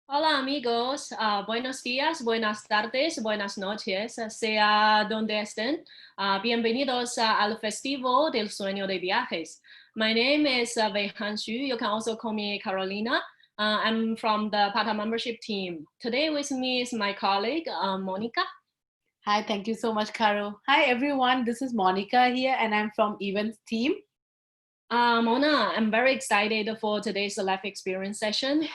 Hola amigos, buenos días, buenas tardes, buenas noches, sea donde estén. Bienvenidos al Festivo del Sueño de Viajes. My name is Wei Hanshu. You can also call me Carolina. I'm from the PATA membership team. Today with me is my colleague, Monica. Hi, thank you so much, Caro. Hi, everyone. This is Monica here, and I'm from events team. Mona, I'm very excited for today's live experience session.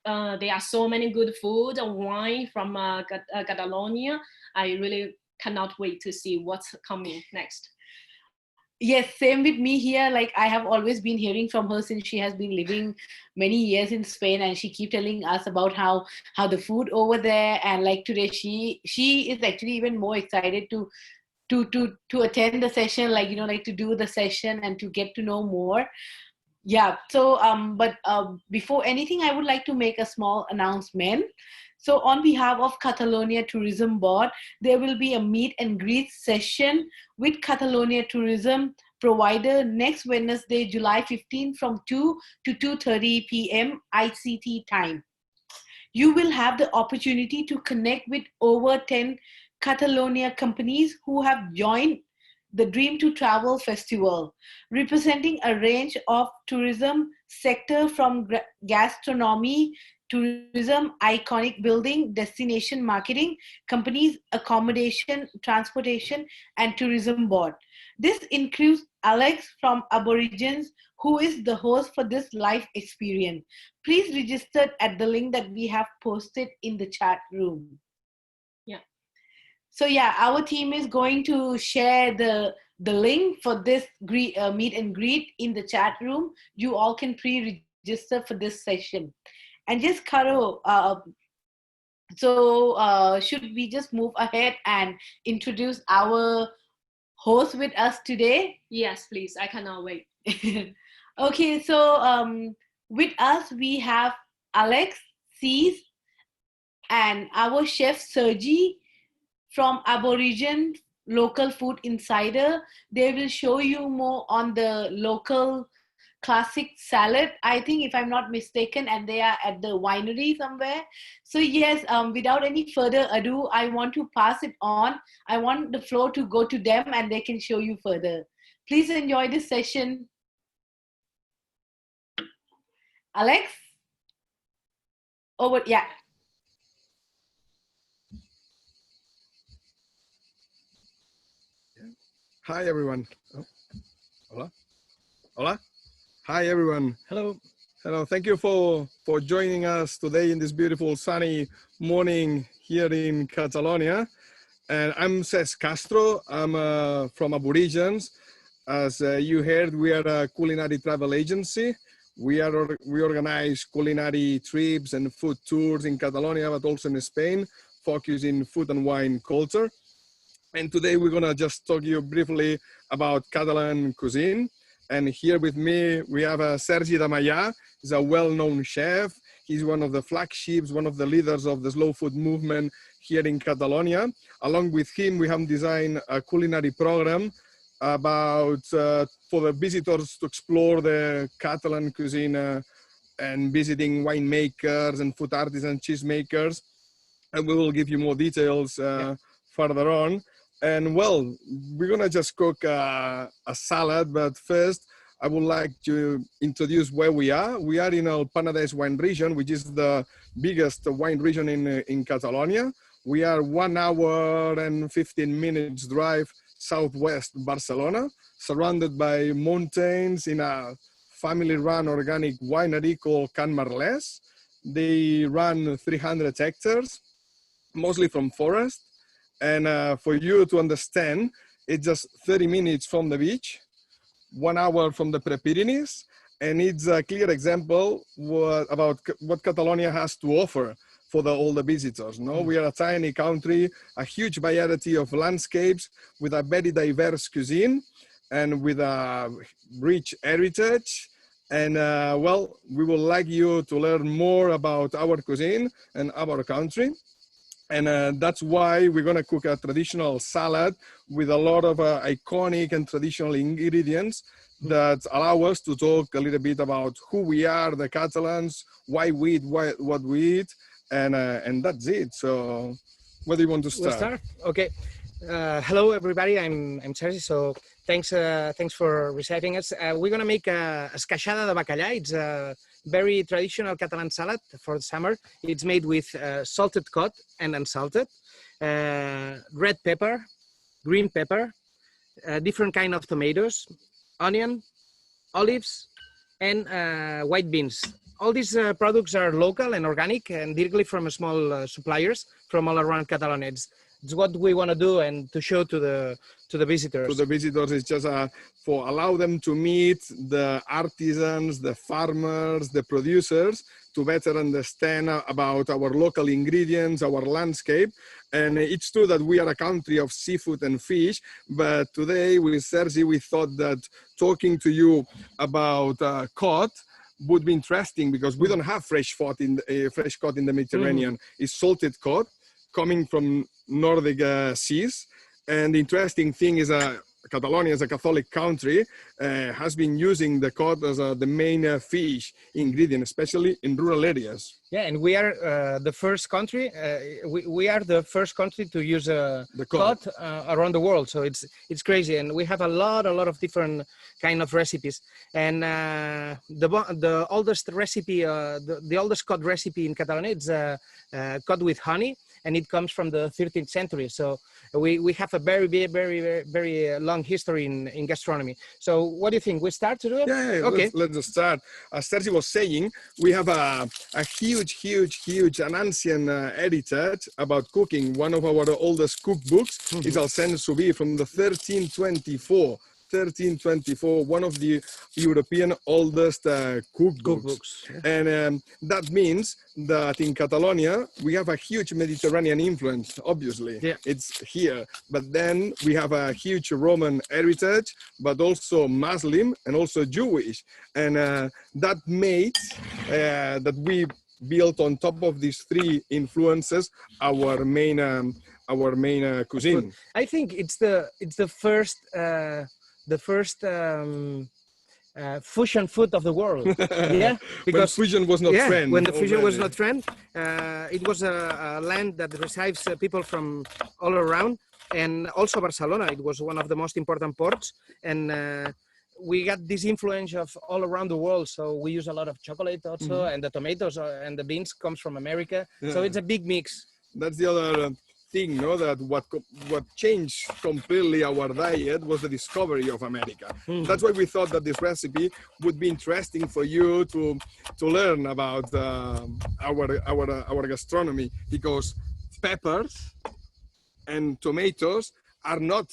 There are so many good food and wine from Catalonia. I really cannot wait to see what's coming next. Yes, same with me here. Like I have always been hearing from her since she has been living many years in Spain, and she keep telling us about how the food over there. And like today, she is actually even more excited to attend the session, like like to do the session and to get to know more. Yeah. So, but before anything, I would like to make a small announcement. So, on behalf of Catalonia Tourism Board, there will be a meet and greet session with Catalonia Tourism provider next Wednesday, July 15, from 2 to 2:30 p.m. ICT time. You will have the opportunity to connect with over 10 Catalonia companies who have joined the Dream to Travel Festival, representing a range of tourism sector from gastronomy, tourism, iconic building, destination marketing, companies, accommodation, transportation, and tourism board. This includes Alex from Aborigines, who is the host for this live experience. Please register at the link that we have posted in the chat room. Yeah. So yeah, our team is going to share the link for this meet and greet in the chat room. You all can pre-register for this session. And just Karo, should we just move ahead and introduce our host with us today? Yes, please. I cannot wait. Okay, so with us we have Alex, Cease, and our chef Sergi from Aborigen Local Food Insider. They will show you more on the local classic salad, I think, if I'm not mistaken, and they are at the winery somewhere. So yes, without any further ado, I want to pass it on. I want the floor to go to them and they can show you further. Please enjoy this session. Alex? Over, yeah. Hi, everyone. Oh, hola. Hola. Hi, everyone. Hello. Hello. Thank you for joining us today in this beautiful sunny morning here in Catalonia. And I'm Cesc Castro. I'm from Aborigines. As you heard, we are a culinary travel agency. We organize culinary trips and food tours in Catalonia, but also in Spain, focusing food and wine culture. And today we're gonna just talk to you briefly about Catalan cuisine. And here with me, we have Sergi de Meia. He's a well-known chef. He's one of the flagships, one of the leaders of the slow food movement here in Catalonia. Along with him, we have designed a culinary program about for the visitors to explore the Catalan cuisine and visiting winemakers and food artisans, cheesemakers. And we will give you more details further on. And well, we're gonna just cook a salad, but first I would like to introduce where we are. We are in El Penedès wine region, which is the biggest wine region in Catalonia. We are 1 hour and 15 minutes drive southwest Barcelona, surrounded by mountains in a family-run organic winery called Can Marlès. They run 300 hectares, mostly from forest. And for you to understand, it's just 30 minutes from the beach, 1 hour from the Pyrenees, and it's a clear example about what Catalonia has to offer for all the visitors. No, we are a tiny country, a huge variety of landscapes with a very diverse cuisine and with a rich heritage. And well, we would like you to learn more about our cuisine and our country. And that's why we're gonna cook a traditional salad with a lot of iconic and traditional ingredients that allow us to talk a little bit about who we are, the Catalans, why we eat what we eat, and that's it. So, where do you want to start? We'll start. Okay. Hello, everybody. I'm Sergi. So thanks for receiving us. We're gonna make a esqueixada de bacallà. It's a very traditional Catalan salad for the summer. It's made with salted cod and unsalted, red pepper, green pepper, different kind of tomatoes, onion, olives, and white beans. All these products are local and organic and directly from small suppliers from all around Catalan. It's what we want to do and to show to the visitors. To the visitors, it's just for allow them to meet the artisans, the farmers, the producers, to better understand about our local ingredients, our landscape. And it's true that we are a country of seafood and fish, but today with Sergi, we thought that talking to you about cod would be interesting because we don't have fresh cod in the Mediterranean. It's salted cod coming from Nordic seas. And the interesting thing is Catalonia, as a Catholic country, has been using the cod as the main fish ingredient, especially in rural areas. Yeah, and we are the first country. We are the first country to use the cod around the world. So it's crazy, and we have a lot of different kind of recipes. And the oldest recipe, the oldest cod recipe in Catalonia is cod with honey, and it comes from the 13th century. So we have a very long history in gastronomy. So what do you think? We start to do it? Yeah, okay. Let's start. As Sergi was saying, we have a huge and ancient heritage about cooking. One of our oldest cookbooks is Alcen Subí from the 1324, one of the European oldest cookbooks. And that means that in Catalonia, we have a huge Mediterranean influence, obviously. Yeah. It's here. But then we have a huge Roman heritage, but also Muslim and also Jewish. And that made that we built on top of these three influences our main cuisine. I think it's the first fusion food of the world. Yeah, because when fusion was not trend. When the fusion was not trend, it was a land that receives people from all around, and also Barcelona. It was one of the most important ports, and we got this influence of all around the world. So we use a lot of chocolate also, and the tomatoes and the beans comes from America. Yeah. So it's a big mix. That's the other thing, no? That what changed completely our diet was the discovery of America. That's why we thought that this recipe would be interesting for you to learn about our gastronomy, because peppers and tomatoes are not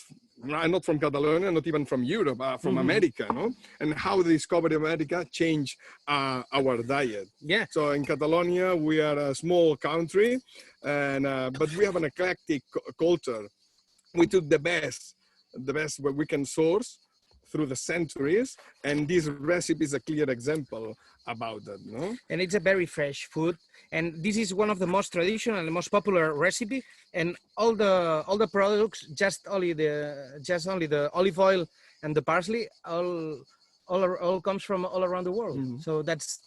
from Catalonia, not even from Europe, from America, no? And how the discovery of America changed our diet. Yeah. So in Catalonia, we are a small country, and but we have an eclectic culture. We took the best what we can source through the centuries, and this recipe is a clear example about that, no? And it's a very fresh food, and this is one of the most traditional and most popular recipe. And all the products, just only the olive oil and the parsley, all comes from all around the world. So that's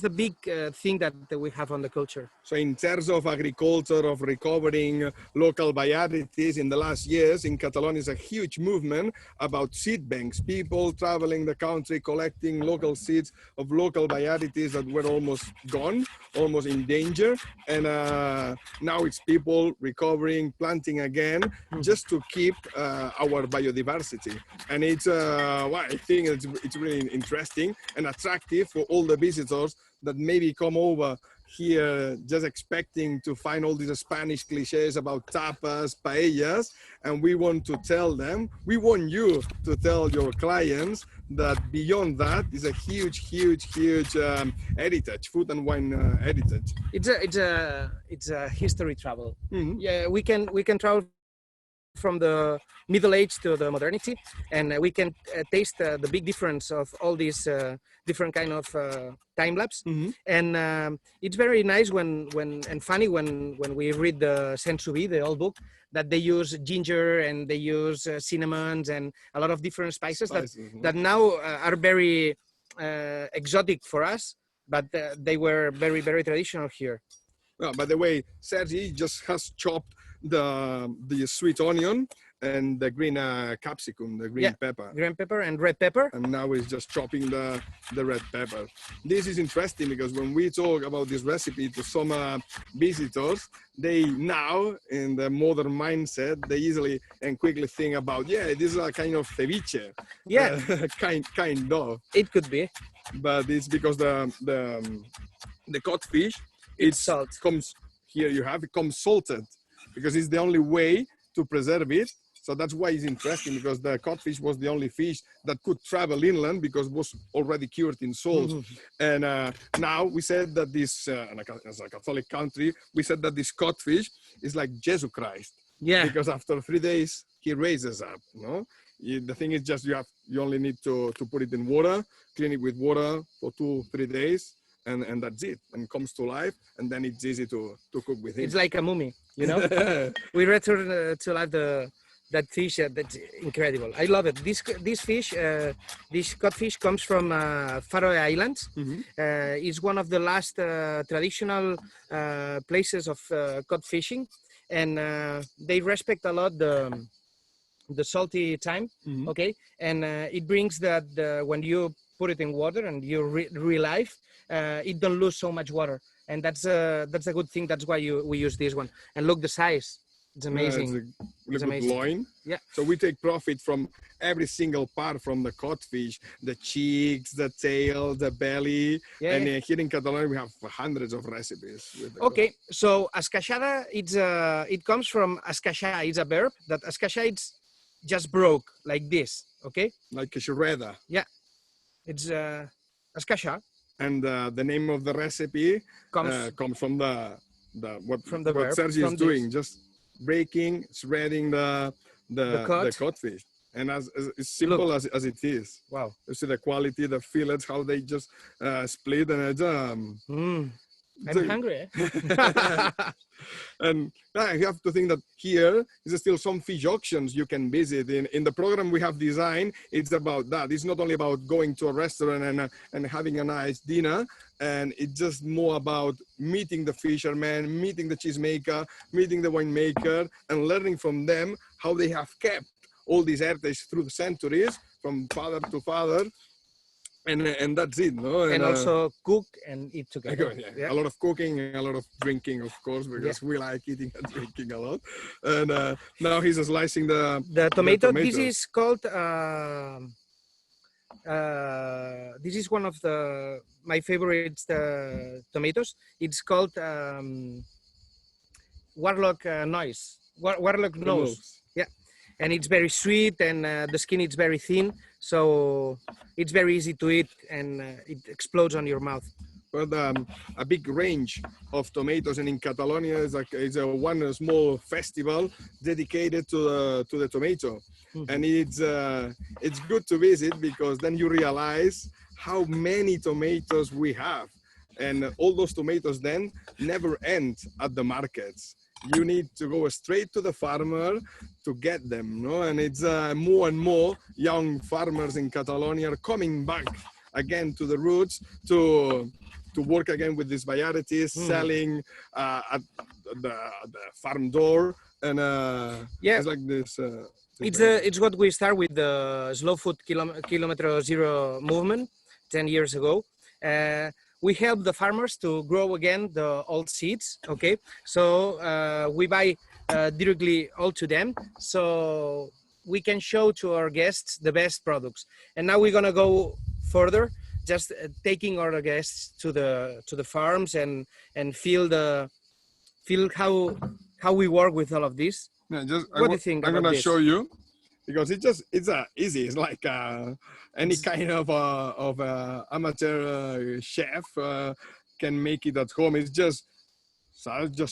the big thing that we have on the culture. So in terms of agriculture, of recovering local varieties, in the last years in Catalonia is a huge movement about seed banks, people traveling the country, collecting local seeds of local varieties that were almost gone, almost in danger. And now it's people recovering, planting again, just to keep our biodiversity. And it's, I think it's really interesting and attractive for all the visitors that maybe come over here just expecting to find all these Spanish cliches about tapas, paellas, and we want to tell them, we want you to tell your clients that beyond that is a huge heritage, food and wine heritage. It's a history travel. Yeah, we can travel from the Middle Age to the modernity, and we can taste the big difference of all these different kind of time lapse. And it's very nice and funny when we read the Sensubi, the old book, that they use ginger and they use cinnamons and a lot of different spices that now are very exotic for us, but they were very, very traditional here. Well, by the way, Sergi just has chopped the sweet onion and the green capsicum, the green pepper. Green pepper and red pepper. And now he's just chopping the red pepper. This is interesting because when we talk about this recipe to some visitors, they now, in the modern mindset, they easily and quickly think about, this is a kind of ceviche. Yeah. kind of. It could be. But it's because the codfish, comes here. It comes salted because it's the only way to preserve it. So that's why it's interesting, because the codfish was the only fish that could travel inland because it was already cured in salt. And now we said that this, as a Catholic country, we said that this codfish is like Jesus Christ. Yeah. Because after 3 days, he raises up. No. The thing is just you only need to put it in water, clean it with water for 2-3 days. And that's it, and comes to life, and then it's easy to cook with it. It's like a mummy, you know. We return to life that fish. That's incredible. I love it. This fish, this codfish, comes from Faroe Islands. It's one of the last traditional places of cod fishing, and they respect a lot the salty time. Okay, and it brings that when you put it in water and you relive, it don't lose so much water, and that's a good thing. That's why we use this one. And look the size; it's amazing. It's amazing. Loin. Yeah. So we take profit from every single part, from the codfish, the cheeks, the tail, the belly. Yeah. And here in Catalan we have hundreds of recipes. Okay, so esqueixada, it comes from esqueixar. It's a verb that esqueixar, it's just broke like this. Okay. Like a shredder. Yeah. It's esqueixar. And the name of the recipe comes from what Sergi is doing, just breaking, shredding the codfish. And as simple as it is. Wow. You see the quality, the fillets, how they just split, and it's I'm hungry. And you have to think that here is still some fish auctions you can visit. In the program we have designed, it's about that. It's not only about going to a restaurant and having a nice dinner, and it's just more about meeting the fisherman, meeting the cheesemaker, meeting the winemaker, and learning from them how they have kept all these heritage through the centuries, from father to father. And that's it, no? And also cook and eat together. A lot of cooking and a lot of drinking, of course, because we like eating and drinking a lot. And now he's slicing the tomato. This is called. This is one of my favorite tomatoes. It's called Warlock Nose. Warlock Nose. Yeah, and it's very sweet, and the skin is very thin. So it's very easy to eat, and it explodes on your mouth. But a big range of tomatoes, and in Catalonia is one small festival dedicated to the tomato, and it's good to visit, because then you realize how many tomatoes we have, and all those tomatoes then never end at the markets. You need to go straight to the farmer to get them, no? And it's more and more young farmers in Catalonia are coming back again to the roots to work again with these varieties, selling at the farm door, and it's like this. It's what we start with the Slow Food Kilometer Zero movement 10 years ago. We help the farmers to grow again the old seeds, okay? So we buy directly all to them, so we can show to our guests the best products. And now we're gonna go further, just taking our guests to the farms and feel how we work with all of this. Yeah, what do you think? I'm gonna show you, because it's easy. It's like any kind of amateur chef can make it at home. It's just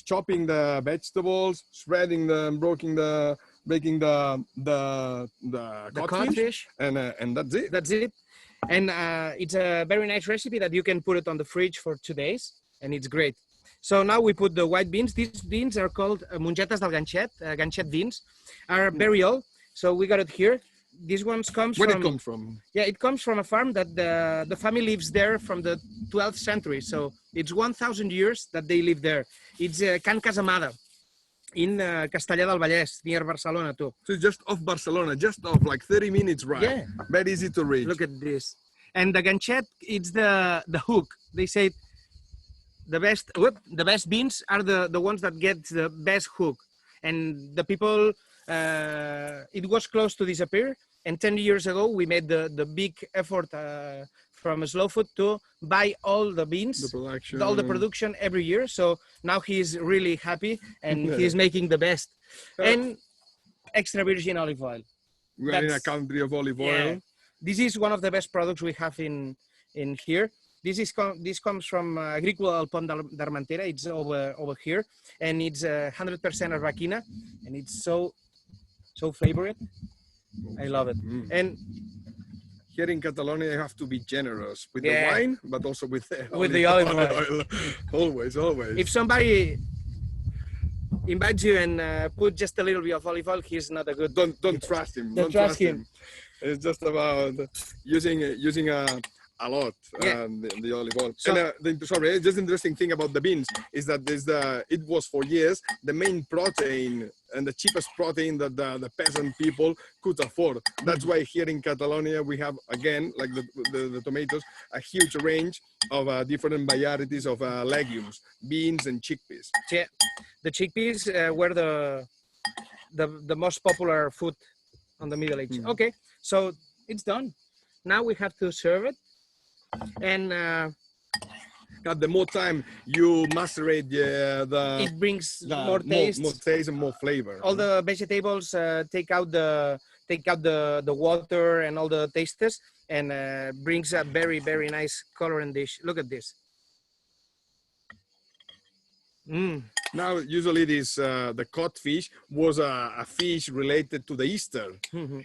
chopping the vegetables, shredding them, breaking the making the codfish, and that's it. That's it. And it's a very nice recipe that you can put it on the fridge for 2 days, and it's great. So now we put the white beans. These beans are called mongetes del ganchet. Ganchet beans are very old. So we got it here. These ones comes Where from... it comes from? Yeah, it comes from a farm that the family lives there from the 12th century. So it's 1,000 years that they live there. It's Can Casamada in Castellar del Vallès, near Barcelona too. So it's just off Barcelona, just off like 30 minutes ride. Yeah. Very easy to reach. Look at this. And the ganchet, it's the hook. They say the best beans are the ones that get the best hook. And the people, it was close to disappear. And 10 years ago, we made the big effort from Slow Food to buy all the beans, all the production every year. So now he's really happy and he's making the best. And extra virgin olive oil. We are in a country of olive oil. Yeah. This is one of the best products we have in here. This comes from Agrícola del Pont d'Armentera. It's over here, and it's 100% Arbequina, and it's so favorite. I love it. And here in Catalonia, you have to be generous with the wine, but also with the olive oil. Always. If somebody invites you and put just a little bit of olive oil, he's not a good. Don't trust him. Don't trust him. It's just about using a lot the olive oil. So, and just interesting thing about the beans is that it was for years the main protein and the cheapest protein that the peasant people could afford. That's why here in Catalonia we have, again, like the tomatoes, a huge range of different varieties of legumes, beans and chickpeas. Yeah, the chickpeas were the most popular food on the Middle Ages. Okay, so it's done. Now we have to serve it. And the more time you macerate it brings more taste, more taste and more flavor. All the vegetables take out the water and all the tastes, and brings a very, very nice color in dish. Look at this. Now, usually the codfish was a fish related to the Easter,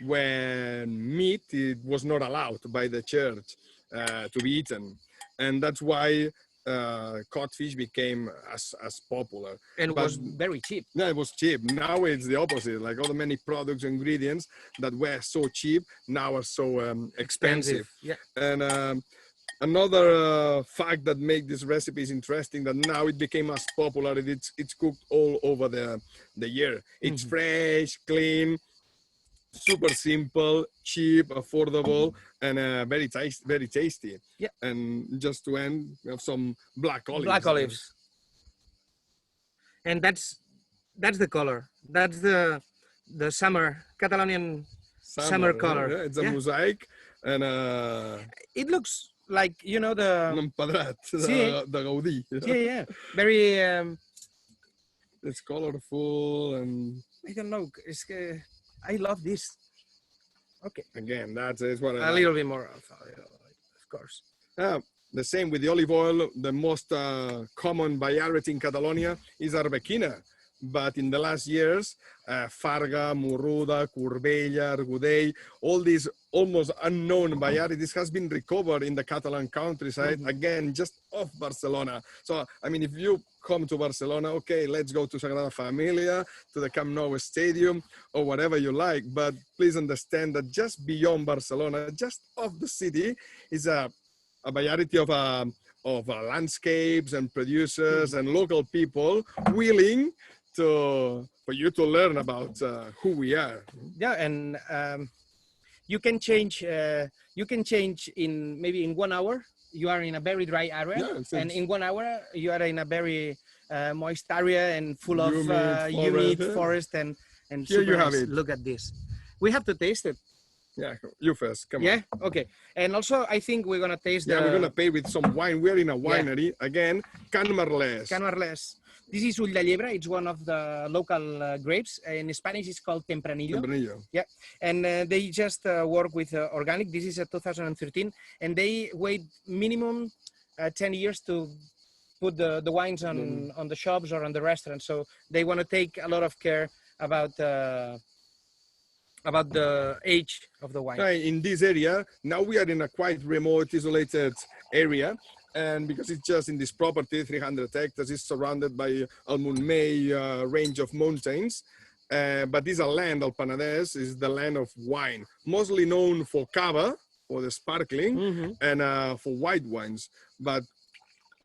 when meat it was not allowed by the church to be eaten, and that's why codfish became as popular. And was very cheap. Yeah, it was cheap. Now it's the opposite. Like all the many products, ingredients that were so cheap now are so expensive. Yeah. And another fact that makes this recipes interesting, that now it became as popular. It's cooked all over the year. It's fresh, clean, super simple, cheap, affordable, and very tasty. Yeah. And just to end, we have some black olives. Black olives. And that's the color. That's the summer Catalonian summer color. Yeah, it's a mosaic, and it looks like, you know, the empadrat, the Gaudí. Yeah. Very. It's colorful, and I don't know. I love this. Okay. Again, that's what a little bit more of course. The same with the olive oil. The most common variety in Catalonia is Arbequina. But in the last years, Farga, Murruda, Corbella, Argudell, all these almost unknown varieties has been recovered in the Catalan countryside, again, just off Barcelona. So, I mean, if you come to Barcelona, okay, let's go to Sagrada Familia, to the Camp Nou Stadium, or whatever you like. But please understand that just beyond Barcelona, just off the city, is a variety of landscapes and producers and local people willing for you to learn about who we are. Yeah, and you can change in maybe in 1 hour. You are in a very dry area, and in 1 hour you are in a very moist area and full of humid forest and here you have nice. it. Look at this. We have to taste it. Yeah, you first. Come on. Yeah, okay. And also, I think we're gonna taste. We're gonna pay with some wine. We're in a winery again. Can Merlès. Can Merlès. This is Ull de Llebre. It's one of the local grapes. In Spanish, it's called Tempranillo. Tempranillo. Yeah, and they just work with organic. This is a 2013, and they wait minimum 10 years to put the wines on the shops or on the restaurants. So they want to take a lot of care about about the age of the wine. In this area, now we are in a quite remote, isolated area. And because it's just in this property, 300 hectares, it's surrounded by Almunmei range of mountains. But this land, El Penedès, is the land of wine, mostly known for cava, for the sparkling, and for white wines. But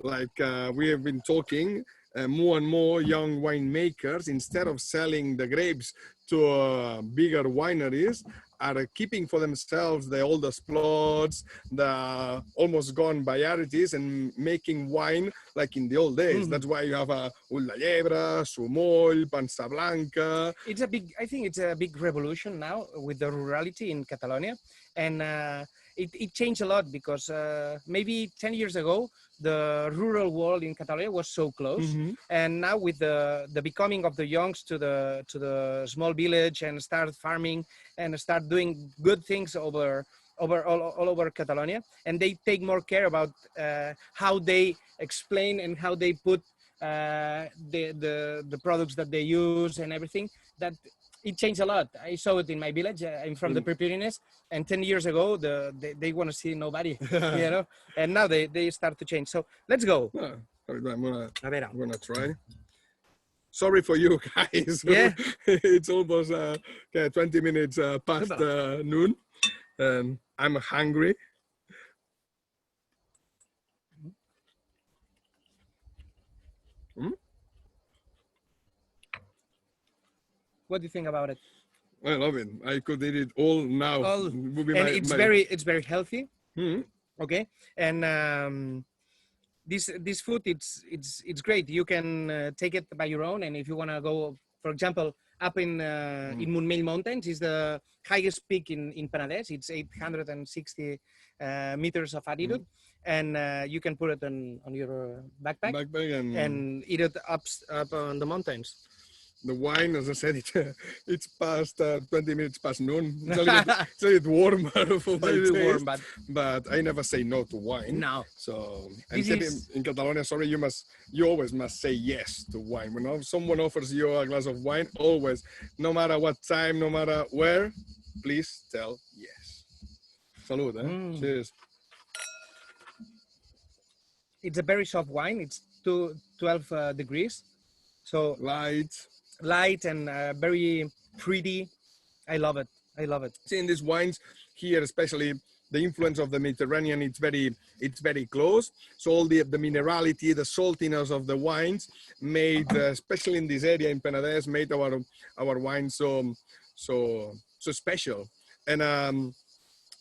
like we have been talking, more and more young winemakers, instead of selling the grapes to bigger wineries, are keeping for themselves the oldest plots, the almost gone varieties, and making wine like in the old days. That's why you have Ull de Llebre, Sumoll, Pansa Blanca. It's a big, I think it's a big revolution now with the rurality in Catalonia. And it changed a lot because maybe 10 years ago, the rural world in Catalonia was so close. And now with the becoming of the youngs to the small village and start farming and start doing good things all over Catalonia, and they take more care about how they explain and how they put the products that they use and everything, that it changed a lot. I saw it in my village. I'm from the Pyrenees, and 10 years ago, they want to see nobody, you know, and now they start to change. So let's go. I'm gonna try. Sorry for you guys. Yeah. It's almost 20 minutes past noon, and I'm hungry. What do you think about it? I love it. I could eat it all now. It's very healthy. Okay, and this food it's great. You can take it by your own, and if you want to go, for example, up in Montmell Mountains, is the highest peak in Penedès. It's 860 meters of altitude, and you can put it on your backpack and eat it up on the mountains. The wine, as I said, it's past 20 minutes past noon. It's a little warmer for my taste, but I never say no to wine. No. So in Catalonia, sorry, you always must say yes to wine. When someone offers you a glass of wine, always, no matter what time, no matter where, please tell yes. Salud, eh? Cheers. It's a very soft wine. It's 12 degrees. So light and very pretty. I love it. Seeing these wines here, especially the influence of the Mediterranean, it's very close. So all the minerality, the saltiness of the wines made, especially in this area in Penedès, made our wine so special. And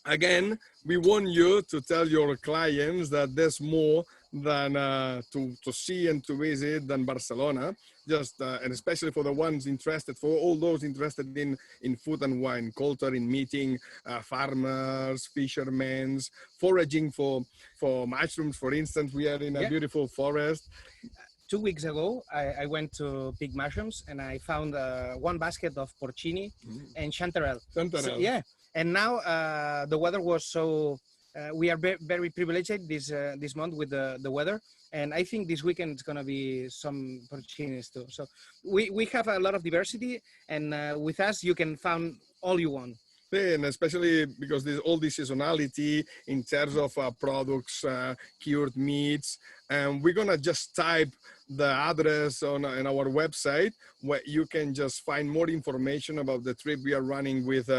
again, we want you to tell your clients that there's more than to see and to visit than Barcelona. Just and especially for the ones interested, for all those interested in food and wine culture, in meeting farmers, fishermen, foraging for mushrooms, for instance. We are in a beautiful forest. 2 weeks ago, I went to pick mushrooms, and I found one basket of porcini and chanterelle. So, yeah, and now the weather was so. We are very privileged this month with the weather, and I think this weekend it's gonna be some porcinis too. So we have a lot of diversity, and with us you can find all you want. And especially because there's all this seasonality in terms of products, cured meats, and we're gonna just type the address on our website where you can just find more information about the trip we are running with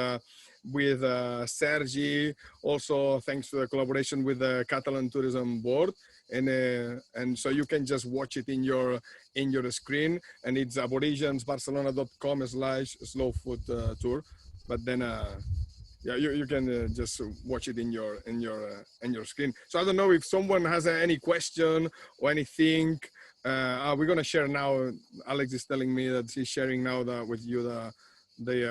Sergi, also thanks to the collaboration with the Catalan Tourism Board, and so you can just watch it in your screen, and it's aborigensbarcelona.com/slowfood tour. But then you can just watch it in your screen. So I don't know if someone has any question or anything. We're gonna share now. Alex is telling me that he's sharing now with you the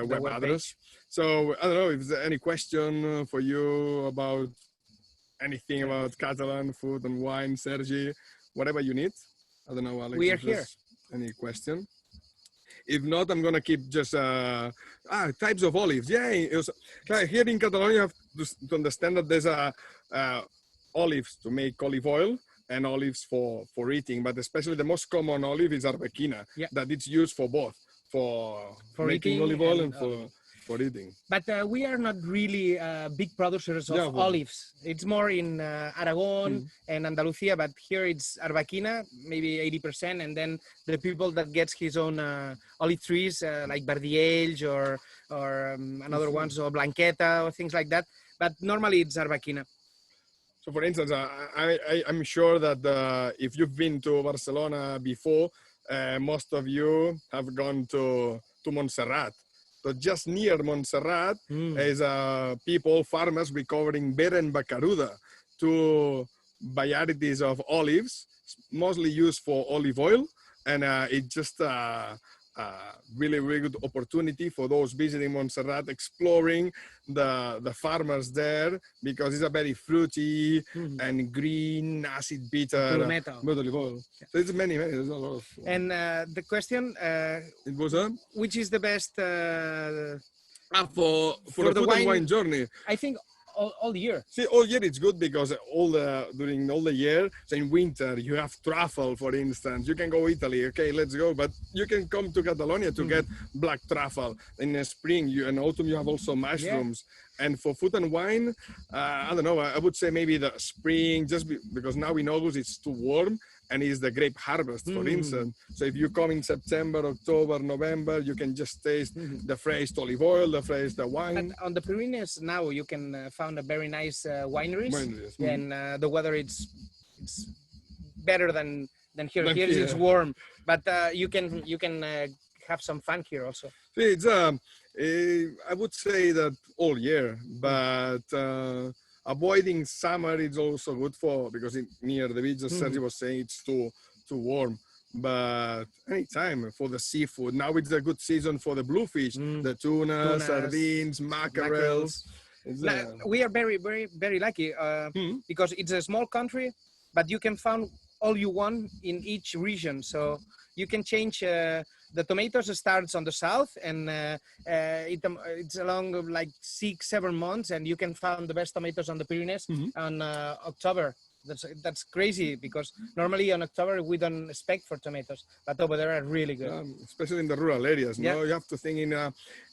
web address. Page. So I don't know if there's any question for you about anything about Catalan food and wine, Sergi, whatever you need. I don't know, Alex. We are here. Any question? If not, I'm gonna keep just types of olives. Yeah, here in Catalonia, you have to understand that there's olives to make olive oil and olives for eating, but especially the most common olive is arbequina. That it's used for both. For making olive oil and for for eating. But we are not really big producers of olives. It's more in Aragon and Andalusia, but here it's Arbequina, maybe 80%, and then the people that gets his own olive trees, like Bardiells or another ones, or Blanqueta or things like that. But normally it's Arbequina. So, for instance, I'm sure that if you've been to Barcelona before, most of you have gone to Montserrat. So just near Montserrat is farmers recovering Vera and Bacaruda, two varieties of olives, mostly used for olive oil. And it's just really, really good opportunity for those visiting Montserrat, exploring the farmers there, because it's a very fruity and green, acid, bitter olive oil. So it's many, there's a lot of. And the question, it was which is the best for the food and wine journey? I think all year. See, all year it's good because during all the year, so in winter you have truffle, for instance. You can go Italy, okay, let's go, but you can come to Catalonia to get black truffle. In the spring and autumn you have also mushrooms. Yeah. And for food and wine, I don't know, I would say maybe the spring, because now in August it's too warm. And it's the grape harvest, for instance. So if you come in September, October, November, you can just taste the fresh olive oil, the wine. And on the Pyrenees now, you can find a very nice wineries. And the weather it's better than here. Here it's warm, but you can have some fun here also. It's I would say that all year, but. Avoiding summer is also good because near the beach, as Sergi was saying, it's too warm. But anytime for the seafood, now it's a good season for the bluefish, the tuna, sardines, mackerels. We are very, very, very lucky because it's a small country, but you can find all you want in each region. So you can change. The tomatoes starts on the south, and it's along like 6-7 months, and you can find the best tomatoes on the Pyrenees on October. That's crazy because normally in October we don't expect for tomatoes, but over there are really good. Especially in the rural areas. No, you have to think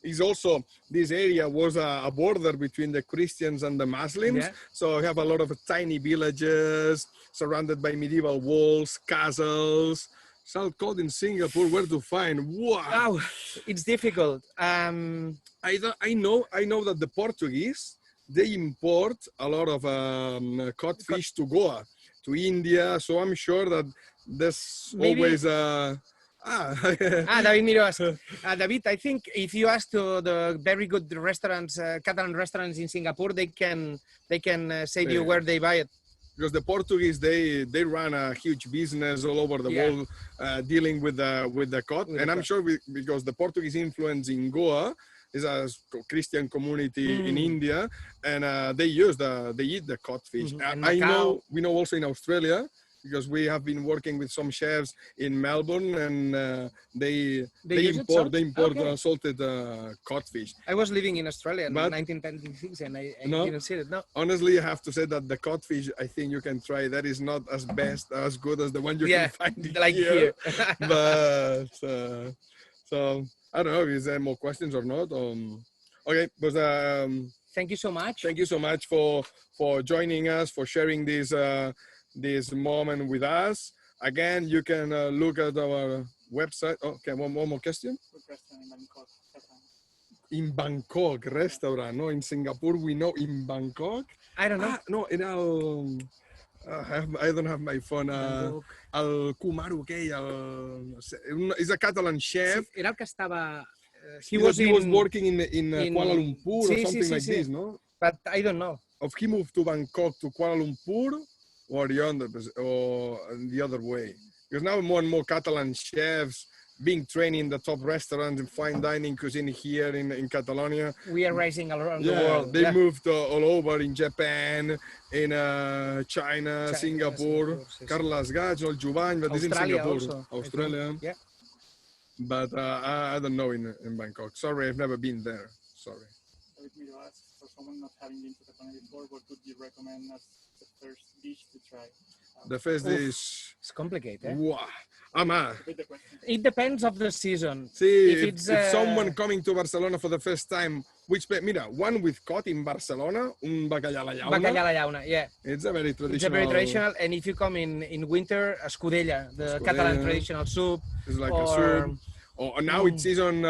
is also this area was a border between the Christians and the Muslims. So you have a lot of tiny villages surrounded by medieval walls, castles. Salt cod in Singapore, where to find? Wow, it's difficult. I know that the Portuguese, they import a lot of codfish to Goa, to India. So I'm sure that there's always David Miro asked. David, I think if you ask to the very good restaurants, Catalan restaurants in Singapore, they can say to you where they buy it. Because the Portuguese, they run a huge business all over the world dealing with the cod. And I'm sure because the Portuguese influence in Goa is a Christian community in India, and they eat the codfish. We know also in Australia, because we have been working with some chefs in Melbourne, and they import salted codfish. I was living in Australia in 1926, and I didn't see it. No, honestly, I have to say that the codfish, I think you can try. That is not as good as the one you can find like here. But so I don't know. Is there more questions or not? Okay, but thank you so much. Thank you so much for joining us, for sharing this moment with us. Again, you can look at our website. Okay, one more question. In Bangkok restaurant, no? In Singapore, we know in Bangkok. I don't know. No, I don't have my phone. Al Kumaru, okay? He's a Catalan chef. Era el que estaba. He was working in Kuala Lumpur or something like this, no? But I don't know. If he moved to Bangkok to Kuala Lumpur, or the other way, because now more and more Catalan chefs being trained in the top restaurants and fine dining cuisine here in Catalonia. We are rising around the world. They moved all over in Japan, in China, Singapore, Carles Gats or Jubany, but this in Singapore, also, Australia. Yeah. But I don't know in Bangkok. Sorry, I've never been there. Sorry. David Miro asks, for someone not having been to Catalonia before, what would you recommend as the first dish to try? The first dish. It's complicated. Wow. Ama. It depends of the season. See, If it's if someone coming to Barcelona for the first time, which mira, one with cod in Barcelona, un bacallà a la llauna. bacallà a la llauna, yeah. It's a very traditional. It's a very traditional, and if you come in winter, escudella, the Catalan traditional soup. It's like or, a soup. Or now it's season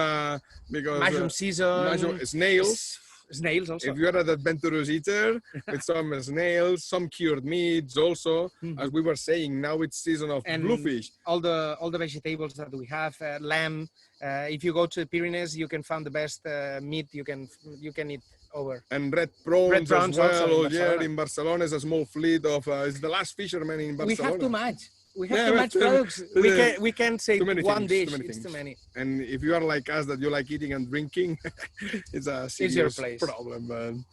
because mushroom season. Snails. Snails also. If you're an adventurous eater, with some snails, some cured meats also. As we were saying, now it's season of and bluefish. All the vegetables that we have, lamb. If you go to the Pyrenees, you can find the best meat you can eat over. And red prawns as well. Also In Barcelona is a small fleet of. It's the last fisherman in Barcelona. We have too much. We have too much products. We can say one dish. It's too many. And if you are like us, that you like eating and drinking, it's a serious problem, man.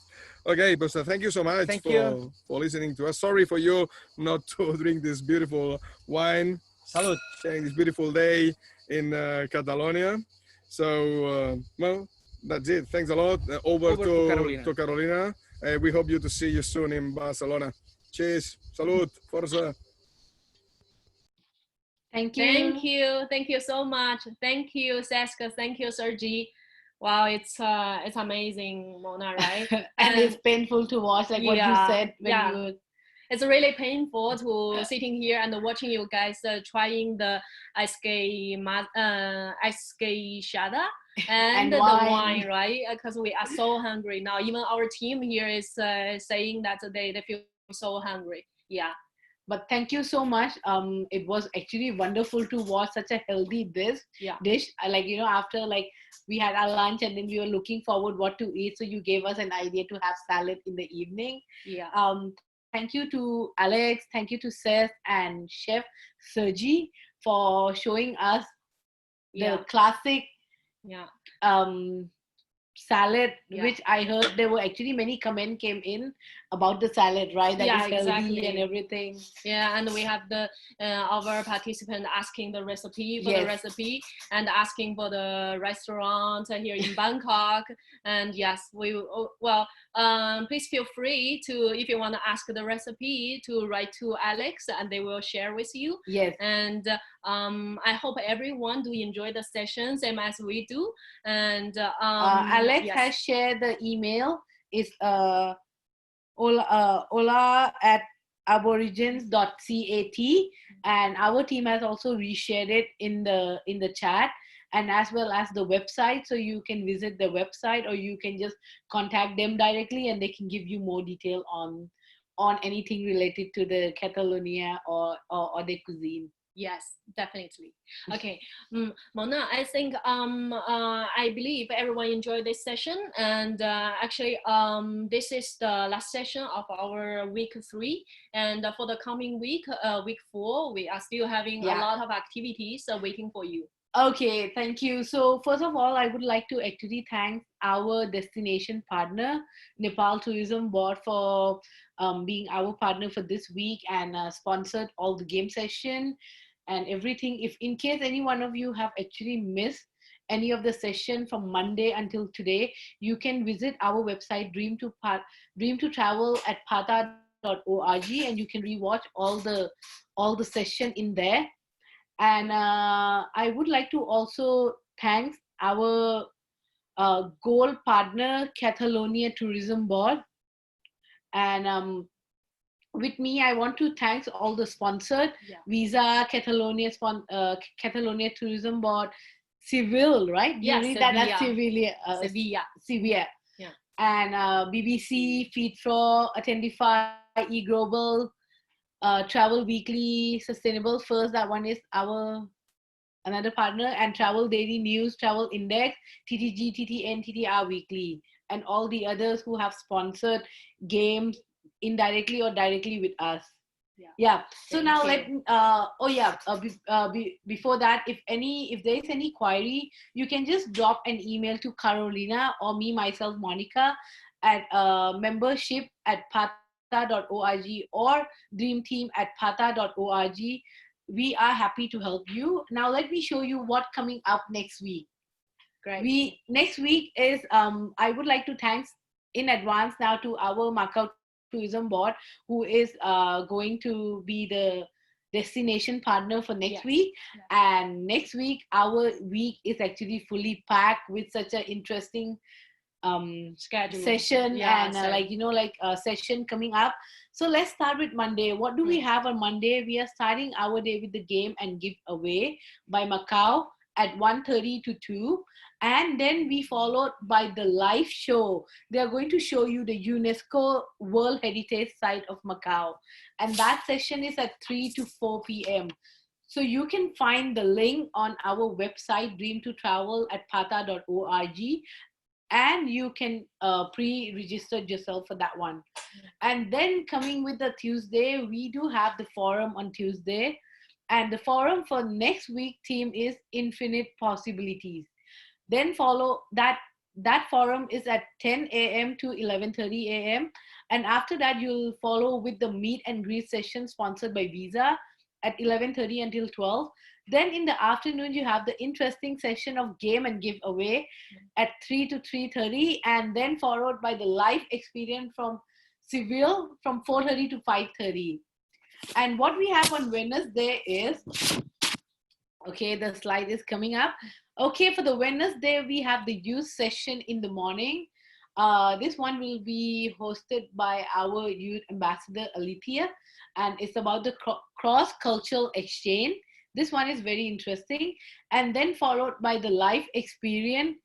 Okay, but thank you so much for listening to us. Sorry for you not to drink this beautiful wine. Salud. Sharing this beautiful day in Catalonia. So, well, that's it. Thanks a lot. Over to Carolina. We hope to see you soon in Barcelona. Cheers. Salud. Forza. Thank you. Thank you. Thank you so much. Thank you, Seska. Thank you, Sergi. Wow, it's amazing, Mona, right? And it's painful to watch, like what you said when you were... It's really painful to sitting here and watching you guys trying the esqueixada and the wine, right? Because we are so hungry now. Even our team here is saying that they feel so hungry. Yeah. But thank you so much. It was actually wonderful to watch such a healthy dish. Like, you know, after like we had our lunch and then we were looking forward what to eat. So you gave us an idea to have salad in the evening. Yeah. Thank you to Alex. Thank you to Seth and Chef Sergi for showing us the classic salad, which I heard there were actually many comments came in about the salad, right? That is healthy and everything. Yeah, and we have the our participant asking the recipe for the recipe and asking for the restaurant here in Bangkok. And yes, please feel free to, if you want to ask the recipe, to write to Alex and they will share with you. Yes. And I hope everyone do enjoy the session same as we do. And Alex has shared the email. It's ola@aborigens.cat, and our team has also reshared it in the chat, and as well as the website, so you can visit the website or you can just contact them directly and they can give you more detail on anything related to the Catalonia or the cuisine. Yes, definitely. Okay, Mona, I think I believe everyone enjoyed this session, and actually this is the last session of our week 3, and for the coming week, week 4, we are still having a lot of activities waiting for you. Okay, thank you. So first of all, I would like to actually thank our destination partner, Nepal Tourism Board, for being our partner for this week and sponsored all the game session and everything. If in case any one of you have actually missed any of the session from Monday until today, you can visit our website Dream to Travel at pata.org, and you can rewatch all the session in there. And I would like to also thank our gold partner, Catalonia Tourism Board. And with me, I want to thank all the sponsored Visa, Catalonia Tourism Board, Civil, right? Yes, Sevilla. Yeah. And BBC, Feedfro, Attendify, eGlobal, Travel Weekly, Sustainable First, that one is our another partner, and Travel Daily News, Travel Index, TTG, TTN, TTR Weekly, and all the others who have sponsored games indirectly or directly with us. So now before that, if there is any query, you can just drop an email to Carolina or me, myself, Monica, at membership@pata.org or dreamteam@pata.org. We are happy to help you. Now let me show you what coming up next week. Great. Next week is I would like to thank in advance now to our Macau Tourism Board, who is going to be the destination partner for next week. And next week, our week is actually fully packed with such an interesting schedule session and a session coming up. So let's start with Monday. What do we have on Monday? We are starting our day with the game and giveaway by Macau at 1:30 to 2, and then we followed by the live show. They are going to show you the UNESCO World Heritage Site of Macau, and that session is at 3 to 4 p.m. So you can find the link on our website, dream2travel at pata.org, and you can pre-register yourself for that one. And then coming with the Tuesday, we do have the forum on Tuesday, and the forum for next week theme is Infinite Possibilities. Then follow that forum is at 10 a.m. to 11:30 a.m. and after that you'll follow with the meet and greet session sponsored by Visa at 11:30 until 12. Then in the afternoon, you have the interesting session of game and giveaway at 3 to 3:30, and then followed by the live experience from Seville from 4:30 to 5:30. And what we have on Wednesday is, okay, the slide is coming up. Okay, for the Wednesday, we have the youth session in the morning. This one will be hosted by our youth ambassador, Alithia, and it's about the cross-cultural exchange. This one is very interesting. And then followed by the live experience.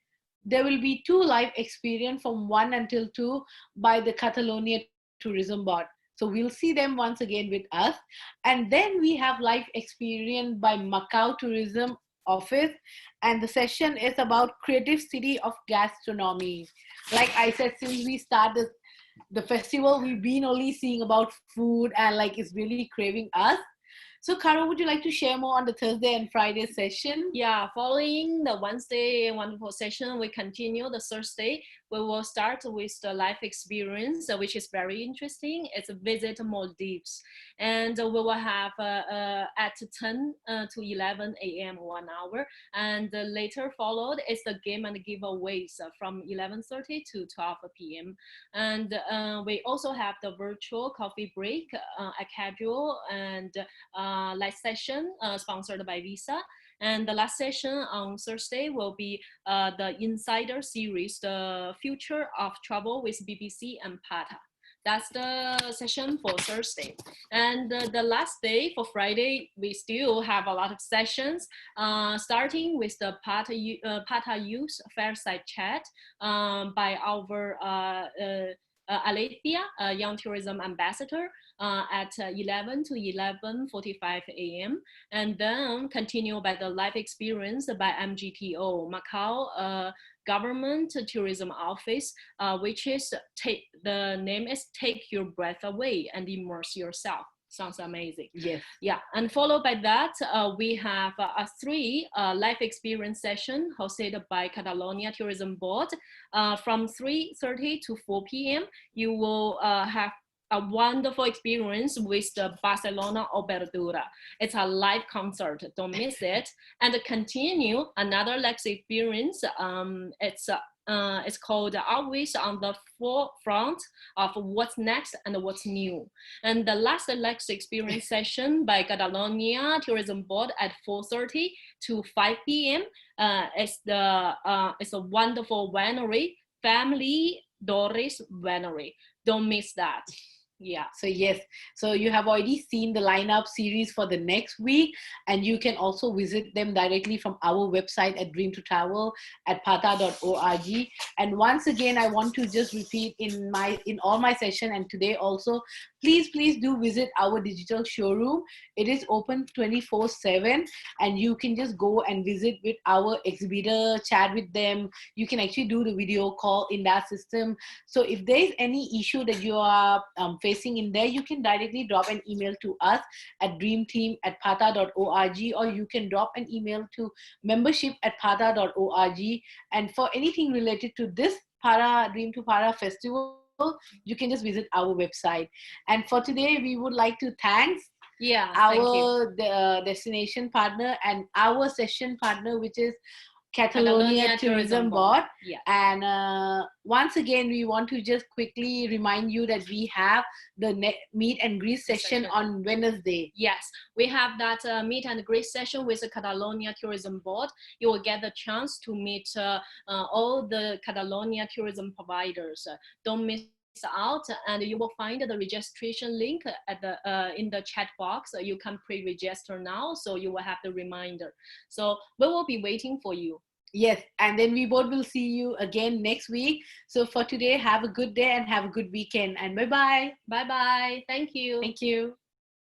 There will be 2 live experience from 1 until 2 by the Catalonia Tourism Board. So we'll see them once again with us. And then we have live experience by Macau Tourism Office. And the session is about creative city of gastronomy. Like I said, since we started the festival, we've been only seeing about food and like it's really craving us. So, Caro, would you like to share more on the Thursday and Friday session? Yeah, following the Wednesday wonderful session, we continue the Thursday. We will start with the life experience, which is very interesting. It's a visit Maldives. And we will have at 10 to 11 a.m. 1 hour. And later followed is the game and giveaways from 11:30 to 12 p.m. And we also have the virtual coffee break, a casual and live session sponsored by Visa. And the last session on Thursday will be the Insider series, the future of travel with BBC and PATA. That's the session for Thursday. And the last day for Friday, we still have a lot of sessions, starting with the PATA Youth Fireside Chat by our Alethea, Young Tourism Ambassador, at 11 to 11:45 a.m. And then continue by the live experience by MGTO, Macau Government Tourism Office, which is, the name is Take Your Breath Away and Immerse Yourself. Sounds amazing. Yes. Yeah, and followed by that, we have a 3 live experience session hosted by Catalonia Tourism Board. From 3:30 to 4 p.m., you will have a wonderful experience with the Barcelona Obertura. It's a live concert, don't miss it. And continue another live experience. It's called Always on the Forefront of What's Next and What's New. And the last live experience session by Catalonia Tourism Board at 4:30 to 5 p.m. It's a wonderful winery, Family Doris Winery. Don't miss that. Yeah. So yes, so you have already seen the lineup series for the next week, and you can also visit them directly from our website at dream2travel at pata.org. And once again, I want to just repeat in all my session and today also, please do visit our digital showroom. It is open 24/7, and you can just go and visit with our exhibitor, chat with them. You can actually do the video call in that system. So if there is any issue that you are facing in there, you can directly drop an email to us at dreamteam@pata.org, or you can drop an email to membership@pata.org. And for anything related to this Dream to Para festival, you can just visit our website. And for today, we would like to thank our destination partner and our session partner, which is Catalonia Tourism Board. Yes. And once again, we want to just quickly remind you that we have the meet and greet session on Wednesday. Yes, we have that meet and greet session with the Catalonia Tourism Board. You will get the chance to meet all the Catalonia tourism providers. Don't miss out, and you will find the registration link at the in the chat box. You can pre-register now, so you will have the reminder. So we will be waiting for you. Yes, and then we both will see you again next week. So for today, have a good day and have a good weekend, and bye-bye. Bye-bye. Thank you. Thank you.